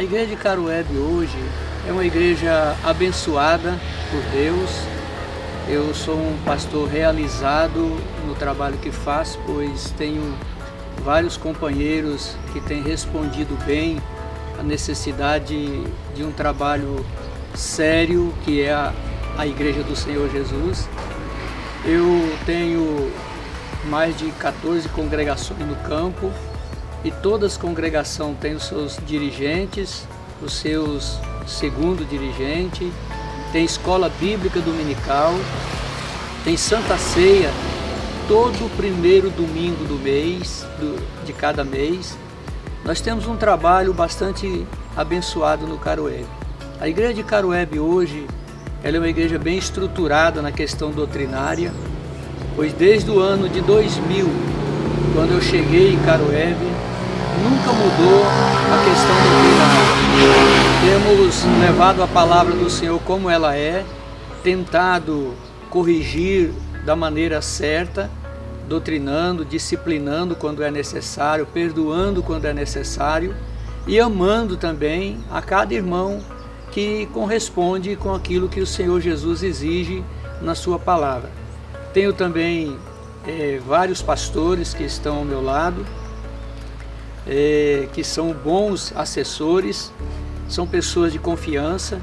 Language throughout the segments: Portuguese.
igreja de Caruebe hoje é uma igreja abençoada por Deus. Eu sou um pastor realizado no trabalho que faço, pois tenho vários companheiros que têm respondido bem à necessidade de um trabalho sério, que é a Igreja do Senhor Jesus. Eu tenho mais de 14 congregações no campo e todas as congregações têm os seus dirigentes, os seus segundo dirigente, tem escola bíblica dominical, tem Santa Ceia todo primeiro domingo do mês, de cada mês. Nós temos um trabalho bastante abençoado no Caruebe. A igreja de Caruebe hoje, ela é uma igreja bem estruturada na questão doutrinária, pois desde o ano de 2000, quando eu cheguei em Caruebe, nunca mudou a questão doutrinária. Temos levado a palavra do Senhor como ela é, tentado corrigir da maneira certa, doutrinando, disciplinando quando é necessário, perdoando quando é necessário e amando também a cada irmão que corresponde com aquilo que o Senhor Jesus exige na sua palavra. Tenho também vários pastores que estão ao meu lado, que são bons assessores, são pessoas de confiança,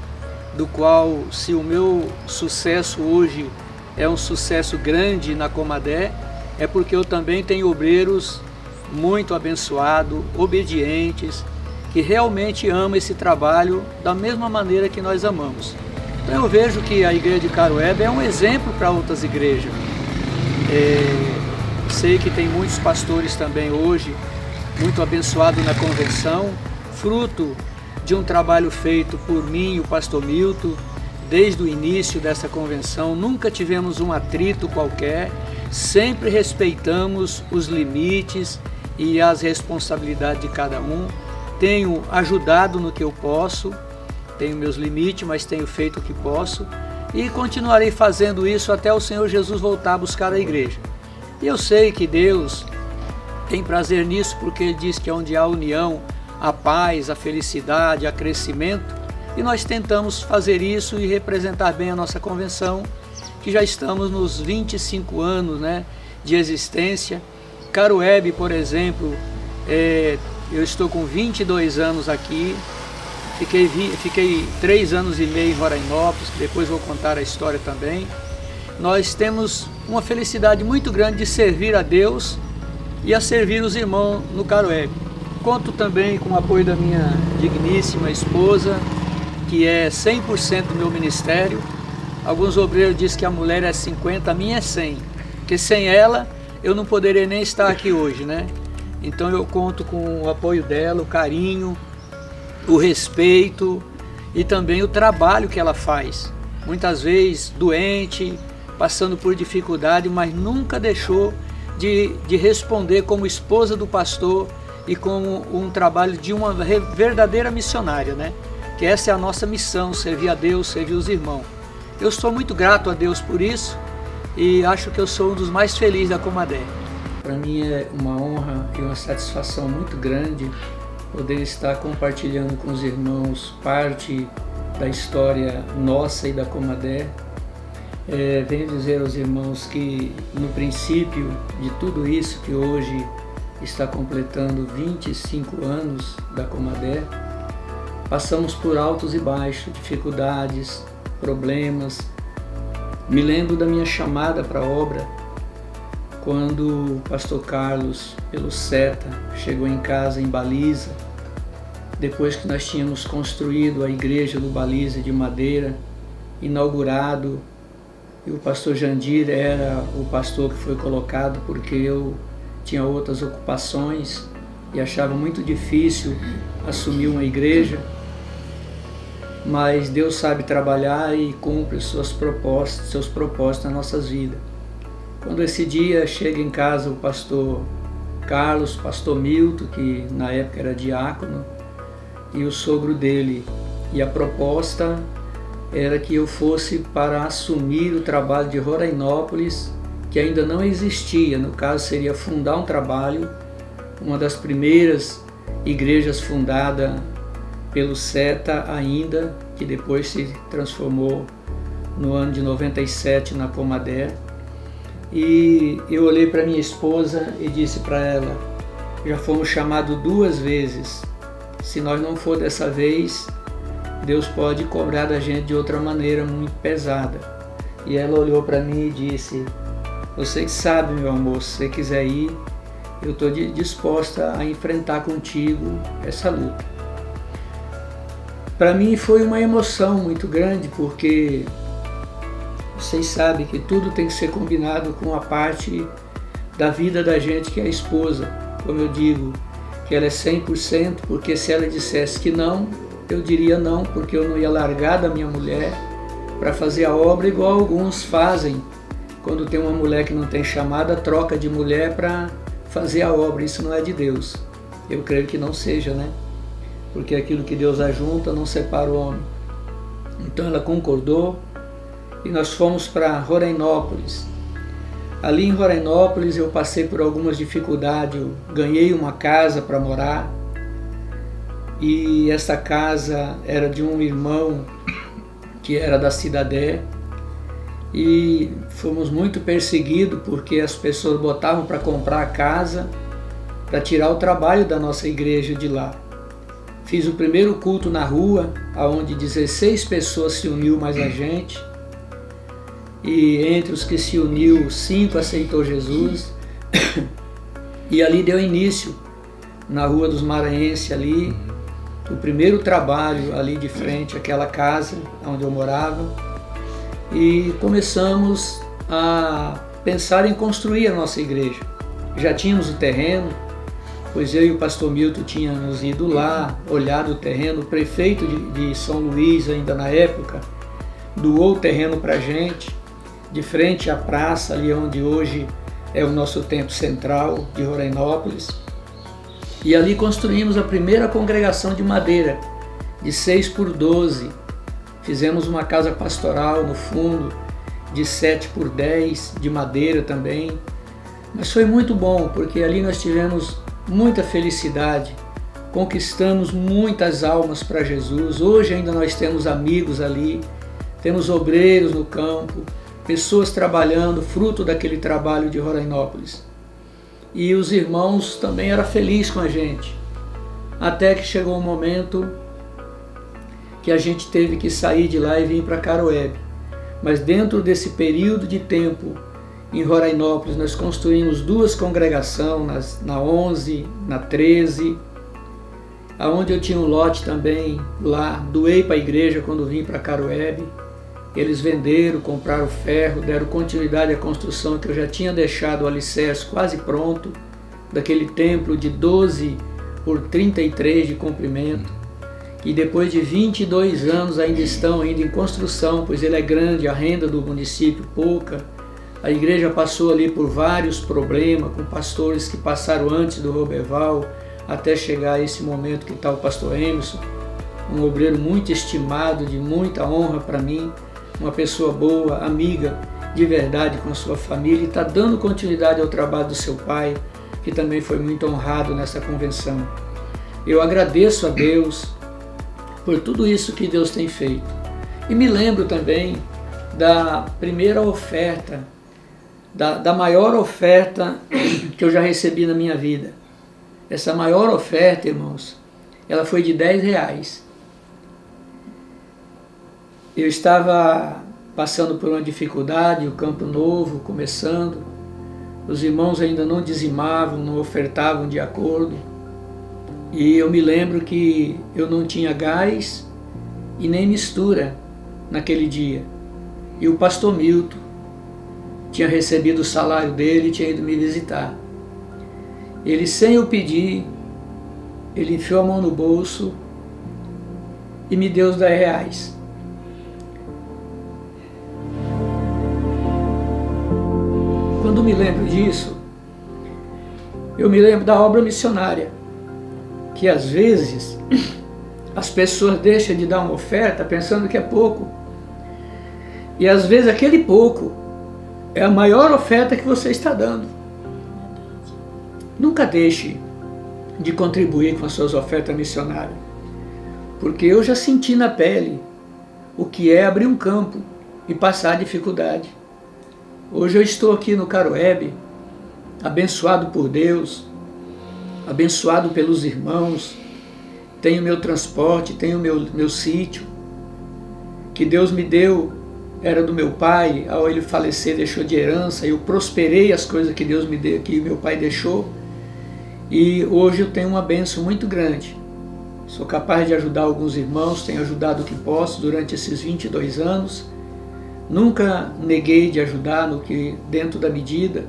do qual, se o meu sucesso hoje é um sucesso grande na Comadé, é porque eu também tenho obreiros muito abençoados, obedientes, que realmente amam esse trabalho da mesma maneira que nós amamos. Então eu vejo que a igreja de Caruebe é um exemplo para outras igrejas. Sei que tem muitos pastores também hoje, muito abençoados na convenção, fruto de um trabalho feito por mim e o pastor Milton, desde o início dessa convenção. Nunca tivemos um atrito qualquer, sempre respeitamos os limites e as responsabilidades de cada um. Tenho ajudado no que eu posso, tenho meus limites, mas tenho feito o que posso e continuarei fazendo isso até o Senhor Jesus voltar a buscar a igreja. E eu sei que Deus tem prazer nisso, porque Ele diz que onde há união, a paz, a felicidade, a crescimento, e nós tentamos fazer isso e representar bem a nossa convenção, que já estamos nos 25 anos, de existência. Caruebe, por exemplo, eu estou com 22 anos aqui, fiquei 3 anos e meio em Rorainópolis, depois vou contar a história também. Nós temos uma felicidade muito grande de servir a Deus e a servir os irmãos no Caruebe. Conto também com o apoio da minha digníssima esposa, que é 100% do meu ministério. Alguns obreiros dizem que a mulher é 50%, a minha é 100%, porque sem ela eu não poderia nem estar aqui hoje, Então eu conto com o apoio dela, o carinho, o respeito e também o trabalho que ela faz. Muitas vezes doente, passando por dificuldade, mas nunca deixou de responder como esposa do pastor e como um trabalho de uma verdadeira missionária, Que essa é a nossa missão, servir a Deus, servir os irmãos. Eu sou muito grato a Deus por isso e acho que eu sou um dos mais felizes da Comadé. Para mim é uma honra e uma satisfação muito grande poder estar compartilhando com os irmãos parte da história nossa e da Comadé. Venho dizer aos irmãos que no princípio de tudo isso que hoje está completando 25 anos da Comadé, passamos por altos e baixos, dificuldades, problemas. Me lembro da minha chamada para a obra, quando o pastor Carlos, pelo SETA, chegou em casa em Baliza, depois que nós tínhamos construído a igreja do Baliza de madeira, inaugurado, e o pastor Jandir era o pastor que foi colocado porque eu tinha outras ocupações e achava muito difícil assumir uma igreja, mas Deus sabe trabalhar e cumpre seus propósitos nas nossas vidas. Quando esse dia chega em casa o pastor Carlos, pastor Milton, que na época era diácono, e o sogro dele, e a proposta era que eu fosse para assumir o trabalho de Rorainópolis, que ainda não existia. No caso, seria fundar um trabalho, uma das primeiras igrejas fundada pelo SETA ainda, que depois se transformou no ano de 97 na Comader. E eu olhei para minha esposa e disse para ela: já fomos chamados 2 vezes, se nós não for dessa vez, Deus pode cobrar da gente de outra maneira muito pesada. E ela olhou para mim e disse: você que sabe, meu amor, se você quiser ir, eu estou disposta a enfrentar contigo essa luta. Para mim foi uma emoção muito grande, porque vocês sabem que tudo tem que ser combinado com a parte da vida da gente, que é a esposa. Como eu digo, que ela é 100%, porque se ela dissesse que não, eu diria não, porque eu não ia largar da minha mulher para fazer a obra igual alguns fazem. Quando tem uma mulher que não tem chamada, troca de mulher para fazer a obra. Isso não é de Deus. Eu creio que não seja, né? Porque aquilo que Deus ajunta não separa o homem. Então ela concordou e nós fomos para Rorainópolis. Ali em Rorainópolis eu passei por algumas dificuldades. Eu ganhei uma casa para morar e essa casa era de um irmão que era da Cidadé, e fomos muito perseguidos porque as pessoas botavam para comprar a casa para tirar o trabalho da nossa igreja de lá. Fiz o primeiro culto na rua, onde 16 pessoas se uniu mais a gente, e entre os que se uniu, 5 aceitou Jesus, e ali deu início, na Rua dos Maranhenses ali, o primeiro trabalho ali de frente àquela casa onde eu morava, e começamos a pensar em construir a nossa igreja. Já tínhamos o terreno, pois eu e o pastor Milton tínhamos ido lá, olhado o terreno. O prefeito de São Luís, ainda na época, doou o terreno para a gente, de frente à praça, ali onde hoje é o nosso templo central de Rorainópolis. E ali construímos a primeira congregação de madeira, de 6 por 12. Fizemos uma casa pastoral no fundo, de 7 por 10, de madeira também. Mas foi muito bom, porque ali nós tivemos muita felicidade, conquistamos muitas almas para Jesus. Hoje ainda nós temos amigos ali, temos obreiros no campo, pessoas trabalhando, fruto daquele trabalho de Rorainópolis. E os irmãos também eram felizes com a gente, até que chegou um momento que a gente teve que sair de lá e vir para Caroebe. Mas dentro desse período de tempo, em Rorainópolis, nós construímos 2 congregações, na 11, na 13, aonde eu tinha um lote também lá, doei para a igreja quando vim para Caroebe. Eles venderam, compraram ferro, deram continuidade à construção, que eu já tinha deixado o alicerce quase pronto, daquele templo de 12 por 33 de comprimento. E depois de 22 anos ainda estão em construção, pois ele é grande, a renda do município pouca. A igreja passou ali por vários problemas, com pastores que passaram antes do Roberval, até chegar a esse momento que está o pastor Emerson, um obreiro muito estimado, de muita honra para mim, uma pessoa boa, amiga de verdade com a sua família, e está dando continuidade ao trabalho do seu pai, que também foi muito honrado nessa convenção. Eu agradeço a Deus por tudo isso que Deus tem feito. E me lembro também da primeira oferta, da maior oferta que eu já recebi na minha vida. Essa maior oferta, irmãos, ela foi de R$10. Eu estava passando por uma dificuldade, o Campo Novo começando, os irmãos ainda não dizimavam, não ofertavam de acordo. E eu me lembro que eu não tinha gás e nem mistura naquele dia. E o pastor Milton tinha recebido o salário dele e tinha ido me visitar. Ele, sem eu pedir, ele enfiou a mão no bolso e me deu os R$10. Quando me lembro disso, eu me lembro da obra missionária, que às vezes as pessoas deixam de dar uma oferta pensando que é pouco. E às vezes aquele pouco é a maior oferta que você está dando. Nunca deixe de contribuir com as suas ofertas missionárias. porque eu já senti na pele o que é abrir um campo e passar dificuldade. Hoje eu estou aqui no Caroebe, abençoado por Deus, abençoado pelos irmãos, tenho meu transporte, tenho meu sítio, que Deus me deu, era do meu pai, ao ele falecer deixou de herança, eu prosperei as coisas que Deus me deu, que meu pai deixou, e hoje eu tenho uma bênção muito grande. Sou capaz de ajudar alguns irmãos, tenho ajudado o que posso durante esses 22 anos, nunca neguei de ajudar no que dentro da medida,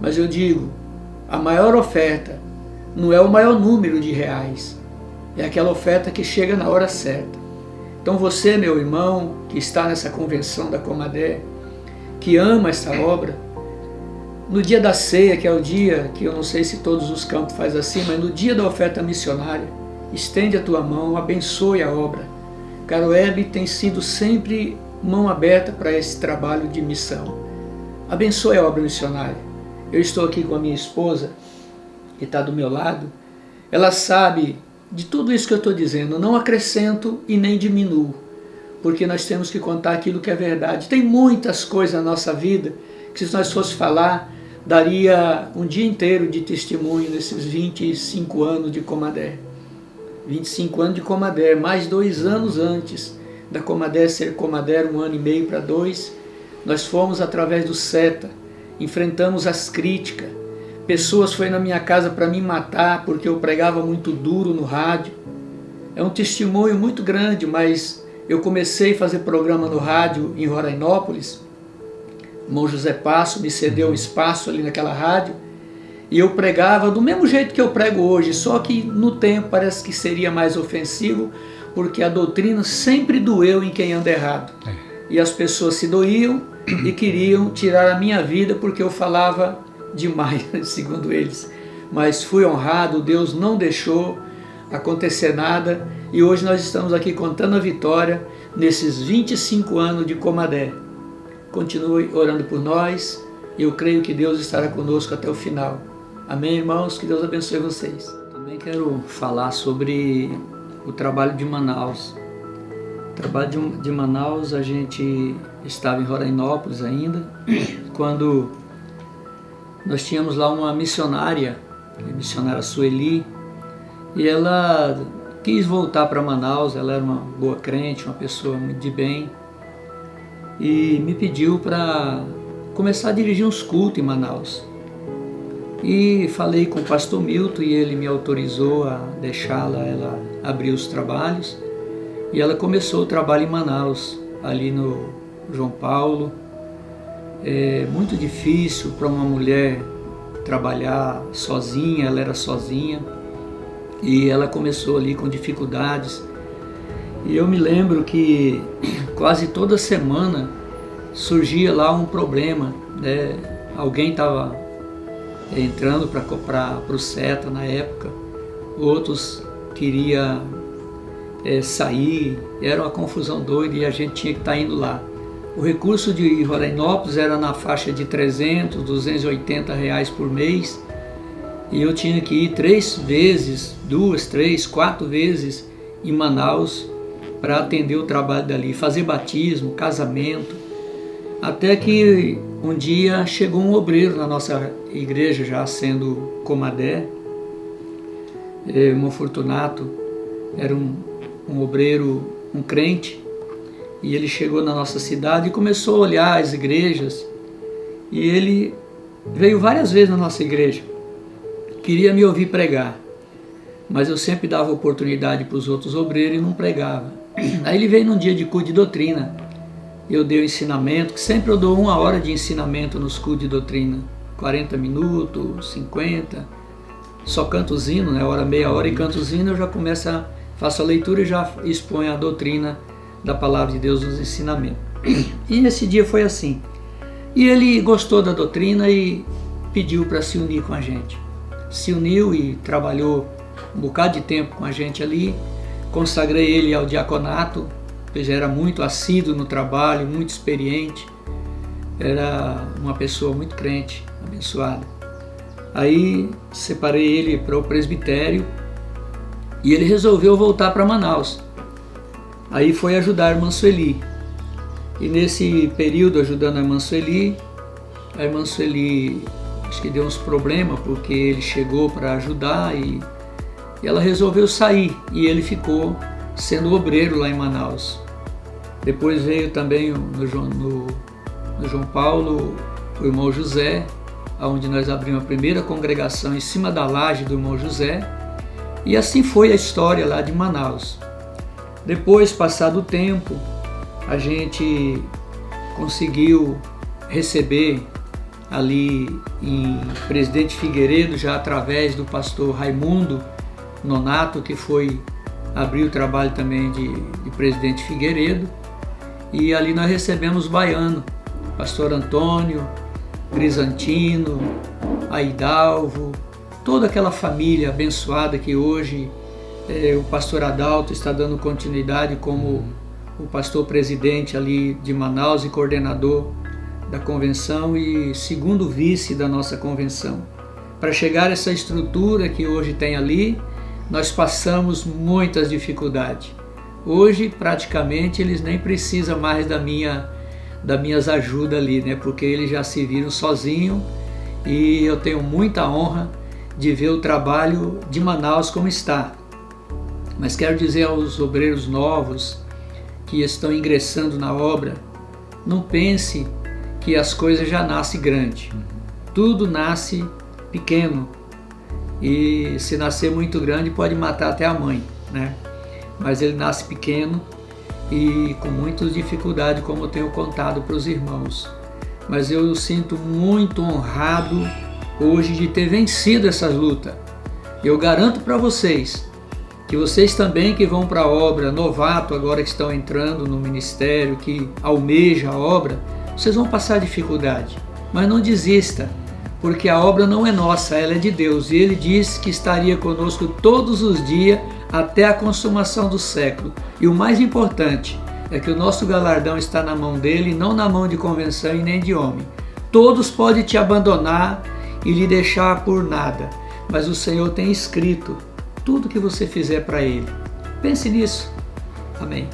mas eu digo, a maior oferta não é o maior número de reais, é aquela oferta que chega na hora certa. Então você, meu irmão, que está nessa convenção da Comadé, que ama esta obra, no dia da ceia, que é o dia que eu não sei se todos os campos fazem assim, mas no dia da oferta missionária, estende a tua mão, abençoe a obra. Caroebe tem sido sempre mão aberta para esse trabalho de missão. Abençoe a obra missionária. Eu estou aqui com a minha esposa, que está do meu lado, ela sabe de tudo isso que eu estou dizendo, não acrescento e nem diminuo, porque nós temos que contar aquilo que é verdade. Tem muitas coisas na nossa vida que se nós fosse falar, daria um dia inteiro de testemunho nesses 25 anos de Comadé. 25 anos de Comadé, mais 2 anos antes da Comadé ser Comadé, 1 ano e meio para 2, nós fomos através do SETA, enfrentamos as críticas, pessoas foram na minha casa para me matar porque eu pregava muito duro no rádio. É um testemunho muito grande, mas eu comecei a fazer programa no rádio em Rorainópolis. O irmão José Passo me cedeu um espaço ali naquela rádio e eu pregava do mesmo jeito que eu prego hoje, só que no tempo parece que seria mais ofensivo, porque a doutrina sempre doeu em quem anda errado. E as pessoas se doíam e queriam tirar a minha vida porque eu falava demais, segundo eles. Mas fui honrado, Deus não deixou acontecer nada e hoje nós estamos aqui contando a vitória nesses 25 anos de Comadé. Continue orando por nós e eu creio que Deus estará conosco até o final. Amém, irmãos? Que Deus abençoe vocês. Também quero falar sobre o trabalho de Manaus. O trabalho de Manaus, a gente estava em Rorainópolis ainda, quando nós tínhamos lá uma missionária, a missionária Sueli, e ela quis voltar para Manaus. Ela era uma boa crente, uma pessoa muito de bem, e me pediu para começar a dirigir uns cultos em Manaus. E falei com o pastor Milton e ele me autorizou a deixá-la, ela abrir os trabalhos, e ela começou o trabalho em Manaus, ali no João Paulo. É muito difícil para uma mulher trabalhar sozinha, ela era sozinha, e ela começou ali com dificuldades. E eu me lembro que quase toda semana surgia lá um problema, né? Alguém estava entrando para comprar para o SETA na época, outros queriam sair, era uma confusão doida e a gente tinha que estar indo lá. O recurso de Rorainópolis era na faixa de 300, 280 reais por mês, e eu tinha que ir 3 vezes, 2, 3, 4 vezes em Manaus para atender o trabalho dali, fazer batismo, casamento, até que um dia chegou um obreiro na nossa igreja, já sendo Comadé, irmão Fortunato, era um obreiro, um crente, e ele chegou na nossa cidade e começou a olhar as igrejas, e ele veio várias vezes na nossa igreja, queria me ouvir pregar, mas eu sempre dava oportunidade para os outros obreiros e não pregava. Aí ele veio num dia de culto de doutrina, eu dei o ensinamento, que sempre eu dou 1 hora de ensinamento nos cultos de doutrina, 40 minutos, 50, só canto os hinos, né? Hora, meia hora, e canto os hinos, eu já começo faço a leitura e já exponho a doutrina da palavra de Deus nos ensinamentos. E nesse dia foi assim, e ele gostou da doutrina e pediu para se unir com a gente. Se uniu e trabalhou um bocado de tempo com a gente ali. Consagrei ele ao diaconato, porque já era muito assíduo no trabalho, muito experiente, era uma pessoa muito crente, abençoada. Aí separei ele para o presbitério e ele resolveu voltar para Manaus. Aí foi ajudar a irmã Sueli. E nesse período ajudando a irmã Sueli acho que deu uns problemas, porque ele chegou para ajudar e ela resolveu sair, e ele ficou sendo obreiro lá em Manaus. Depois veio também no João Paulo o irmão José, onde nós abrimos a primeira congregação em cima da laje do irmão José, e assim foi a história lá de Manaus. Depois, passado o tempo, a gente conseguiu receber ali em Presidente Figueiredo, já através do pastor Raimundo Nonato, que foi abrir o trabalho também de Presidente Figueiredo, e ali nós recebemos baiano, pastor Antônio, Grisantino, Aidalvo, toda aquela família abençoada que hoje o pastor Adalto está dando continuidade como o pastor presidente ali de Manaus e coordenador da convenção e segundo vice da nossa convenção. Para chegar a essa estrutura que hoje tem ali, nós passamos muitas dificuldades. Hoje, praticamente, eles nem precisam mais das minhas ajudas ali, né? Porque eles já se viram sozinhos, e eu tenho muita honra de ver o trabalho de Manaus como está. Mas quero dizer aos obreiros novos que estão ingressando na obra, não pense que as coisas já nascem grande. Tudo nasce pequeno, e se nascer muito grande pode matar até a mãe, né? Mas ele nasce pequeno e com muitas dificuldades, como eu tenho contado para os irmãos. Mas eu sinto muito honrado hoje de ter vencido essas lutas. Eu garanto para vocês que vocês também que vão para a obra, novato agora que estão entrando no ministério, que almeja a obra, vocês vão passar dificuldade. Mas não desista, porque a obra não é nossa, ela é de Deus. E Ele disse que estaria conosco todos os dias até a consumação do século. E o mais importante é que o nosso galardão está na mão dele, não na mão de convenção e nem de homem. Todos podem te abandonar e lhe deixar por nada, mas o Senhor tem escrito tudo que você fizer para Ele. Pense nisso. Amém.